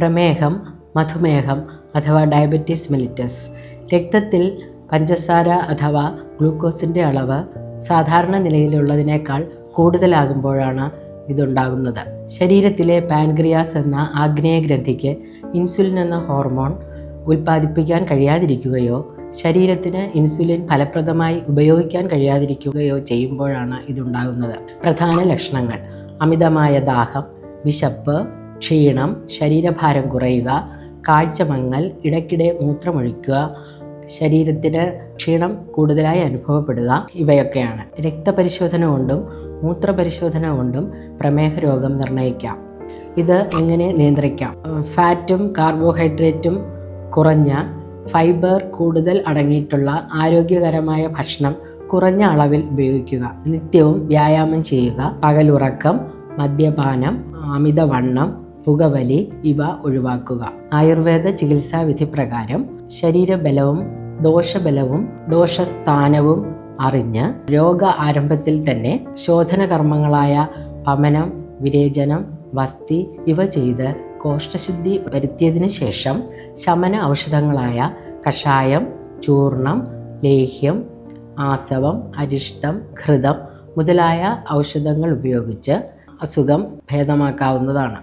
പ്രമേഹം, മധുമേഹം അഥവാ diabetes mellitus. രക്തത്തിൽ പഞ്ചസാര അഥവാ ഗ്ലൂക്കോസിൻ്റെ അളവ് സാധാരണ നിലയിലുള്ളതിനേക്കാൾ കൂടുതലാകുമ്പോഴാണ് ഇതുണ്ടാകുന്നത്. ശരീരത്തിലെ പാൻക്രിയാസ് എന്ന ആഗ്നേയ ഗ്രന്ഥിക്ക് ഇൻസുലിൻ എന്ന ഹോർമോൺ ഉൽപ്പാദിപ്പിക്കാൻ കഴിയാതിരിക്കുകയോ ശരീരത്തിന് ഇൻസുലിൻ ഫലപ്രദമായി ഉപയോഗിക്കാൻ കഴിയാതിരിക്കുകയോ ചെയ്യുമ്പോഴാണ് ഇതുണ്ടാകുന്നത്. പ്രധാന ലക്ഷണങ്ങൾ: അമിതമായ ദാഹം, വിശപ്പ്, ക്ഷീണം, ശരീരഭാരം കുറയുക, കാഴ്ചമങ്ങൽ, ഇടയ്ക്കിടെ മൂത്രമൊഴിക്കുക, ശരീരത്തിന് ക്ഷീണം കൂടുതലായി അനുഭവപ്പെടുക ഇവയൊക്കെയാണ്. രക്തപരിശോധന കൊണ്ടും മൂത്രപരിശോധന കൊണ്ടും പ്രമേഹ രോഗം നിർണ്ണയിക്കാം. ഇത് എങ്ങനെ നിയന്ത്രിക്കാം? ഫാറ്റും കാർബോഹൈഡ്രേറ്റും കുറഞ്ഞ, ഫൈബർ കൂടുതൽ അടങ്ങിയിട്ടുള്ള ആരോഗ്യകരമായ ഭക്ഷണം കുറഞ്ഞ അളവിൽ ഉപയോഗിക്കുക. നിത്യവും വ്യായാമം ചെയ്യുക. പകലുറക്കം, മദ്യപാനം, അമിതവണ്ണം, പുകവലി ഇവ ഒഴിവാക്കുക. ആയുർവേദ ചികിത്സാ വിധി പ്രകാരം ശരീരബലവും ദോഷബലവും ദോഷസ്ഥാനവും അറിഞ്ഞ് രോഗ ആരംഭത്തിൽ തന്നെ ശോധന കർമ്മങ്ങളായ പമനം, വിരേചനം, വസ്തി ഇവ ചെയ്ത് കോഷ്ഠശുദ്ധി വരുത്തിയതിനു ശേഷം ശമന ഔഷധങ്ങളായ കഷായം, ചൂർണം, ലേഹ്യം, ആസവം, അരിഷ്ടം, ഘൃതം മുതലായ ഔഷധങ്ങൾ ഉപയോഗിച്ച് അസുഖം ഭേദമാക്കാവുന്നതാണ്.